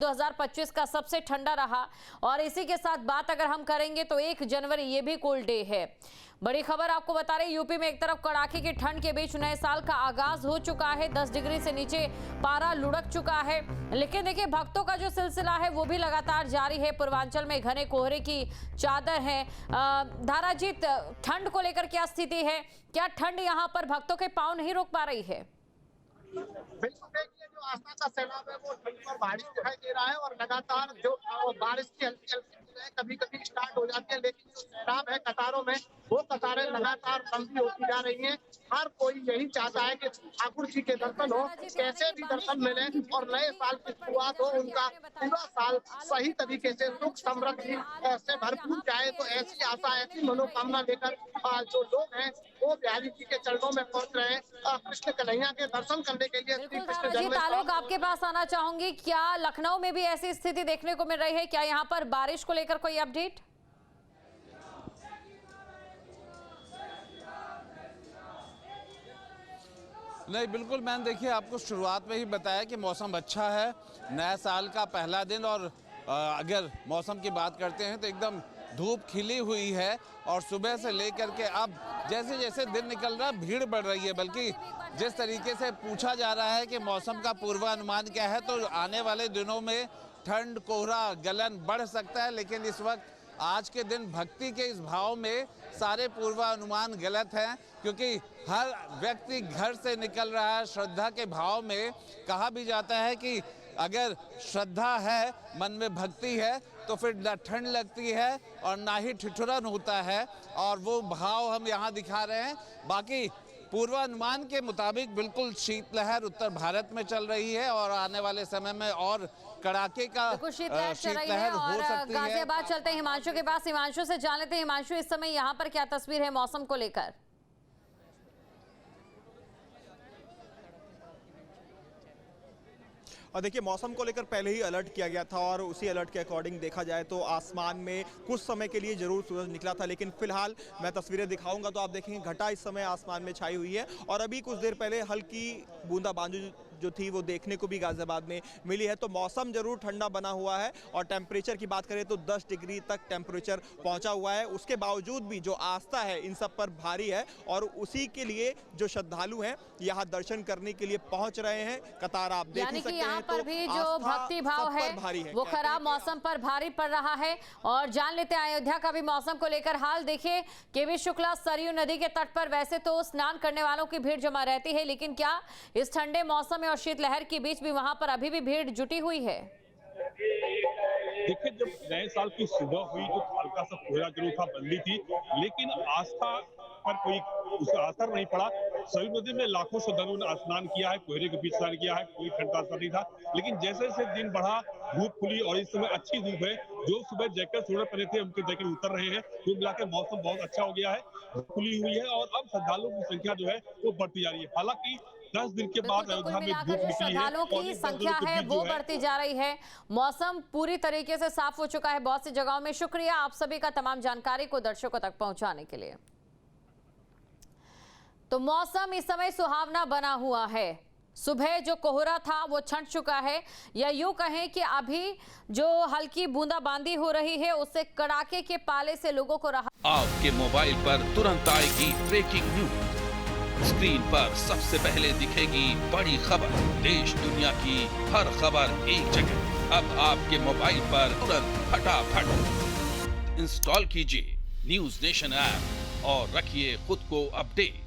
2025 का सबसे ठंडा रहा। और इसी के साथ बात अगर हम करेंगे तो 1 जनवरी ये भी कोल्ड डे है। बड़ी खबर आपको बता रहे, यूपी में एक तरफ कड़ाके की ठंड के बीच नए साल का आगाज हो चुका है। 10 डिग्री से नीचे पारा लुढ़क चुका है। लेकिन देखिए, भक्तों का जो सिलसिला है वो भी लगातार जारी है। पूर्वांचल में घने कोहरे की चादर है। धाराजीत, ठंड को लेकर क्या स्थिति है? क्या ठंड यहाँ पर भक्तों के पांव नहीं रोक पा रही है? बिल्कुल, देखिए जो आस्था का सैलाब है वो ठंड पर बारिश दिखाई दे रहा है और लगातार जो बारिश की हल्की हल्की कभी कभी स्टार्ट हो जाती है, लेकिन जो सैलाब है कतारों में, वो कतारें लगातार लंबी होती जा रही हैं। हर कोई यही चाहता है कि ठाकुर जी के दर्शन हो, कैसे भी दर्शन मिले और नए साल की शुरुआत हो, उनका पूरा साल सही तरीके से सुख समृद्धि से भरपूर जाए। तो ऐसी आशा, ऐसी मनोकामना लेकर जो लोग हैं वो बिहारी जी के चरणों में पहुंच रहे हैं कृष्ण कन्हैया के दर्शन करने के लिए। बिल्कुल जी, ताल्लुक आपके पास आना चाहूंगी, क्या लखनऊ में भी ऐसी स्थिति देखने को मिल रही है? क्या यहाँ पर बारिश को लेकर कोई अपडेट? नहीं, बिल्कुल। मैंने देखिए आपको शुरुआत में ही बताया कि मौसम अच्छा है, नया साल का पहला दिन। और अगर मौसम की बात करते हैं तो एकदम धूप खिली हुई है और सुबह से लेकर के अब जैसे जैसे दिन निकल रहा है भीड़ बढ़ रही है। बल्कि जिस तरीके से पूछा जा रहा है कि मौसम का पूर्वानुमान क्या है, तो आने वाले दिनों में ठंड, कोहरा, गलन बढ़ सकता है। लेकिन इस वक्त आज के दिन भक्ति के इस भाव में सारे पूर्वानुमान गलत हैं, क्योंकि हर व्यक्ति घर से निकल रहा है श्रद्धा के भाव में। कहा भी जाता है कि अगर श्रद्धा है, मन में भक्ति है, तो फिर न ठंड लगती है और ना ही ठिठुरन होता है। और वो भाव हम यहाँ दिखा रहे हैं। बाकी पूर्वानुमान के मुताबिक बिल्कुल शीतलहर उत्तर भारत में चल रही है और आने वाले समय में और कड़ाके का शीतलहर हो सकती है। गाजियाबाद चलते हैं हिमांशु के पास। हिमांशु से जान लेते हैं, हिमांशु इस समय यहाँ पर क्या तस्वीर है मौसम को लेकर? और देखिए, मौसम को लेकर पहले ही अलर्ट किया गया था और उसी अलर्ट के अकॉर्डिंग देखा जाए तो आसमान में कुछ समय के लिए जरूर सूरज निकला था। लेकिन फिलहाल मैं तस्वीरें दिखाऊंगा तो आप देखेंगे घटा इस समय आसमान में छाई हुई है और अभी कुछ देर पहले हल्की बूंदाबांदी जो थी वो देखने को भी गाजियाबाद में मिली है। तो मौसम जरूर ठंडा बना हुआ है और टेम्परेचर की बात करें तो 10 डिग्री तक टेम्परेचर पहुंचा हुआ है। उसके बावजूद भी जो आस्था है इन सब पर भारी है और उसी के लिए जो श्रद्धालु हैं यहाँ दर्शन करने के लिए पहुंच रहे हैं। कतार आप देख सकते हैं। यहाँ पर भी जो भक्ति भाव है वो खराब मौसम पर भारी पड़ रहा है। और जान लेते हैं अयोध्या का भी मौसम को लेकर हाल। देखिए, केवी शुक्ला सरयू नदी के तट पर वैसे तो स्नान करने वालों की भीड़ जमा रहती है, लेकिन क्या इस ठंडे मौसम और शीतलहर के बीच भी वहां पर अभी भी भीड़ जुटी हुई है? देखिए, जब नए साल की सुबह हुई तो हल्का सा कोहरा जरूर था, बंदी थी, लेकिन आस्था पर कोई उसका असर नहीं पड़ा। सरयू नदी में लाखों श्रद्धालुओं ने स्नान किया है, कोहरे के बीच स्नान किया है, कोई ठंड का असर नहीं था। लेकिन जैसे जैसे दिन बढ़ा, धूप खुली और इस समय अच्छी धूप है। जो सुबह जैकेट सूरज पहने थे उनके जैकेट उतर रहे हैं। कुल मिलाकर मौसम बहुत अच्छा हो गया है, खुली हुई है और अब श्रद्धालुओं की संख्या जो है वो बढ़ती जा रही है। हालांकि 10 दिन के बाद अयोध्या में धूप निकली है, श्रद्धालुओं की संख्या है वो बढ़ती जा रही है। मौसम पूरी तरीके से साफ हो चुका है बहुत सी जगहों में। शुक्रिया आप सभी का तमाम जानकारी को दर्शकों तक पहुंचाने के लिए। तो मौसम इस समय सुहावना बना हुआ है। सुबह जो कोहरा था वो छंट चुका है, या यूं कहें कि अभी जो हल्की बूंदाबांदी हो रही है उससे कड़ाके के पाले से लोगों को राहत। आपके मोबाइल पर तुरंत आएगी ब्रेकिंग न्यूज। स्क्रीन पर सबसे पहले दिखेगी बड़ी खबर। देश दुनिया की हर खबर एक जगह। अब आपके मोबाइल पर तुरंत फटाफट इंस्टॉल कीजिए न्यूज नेशन ऐप और रखिए खुद को अपडेट।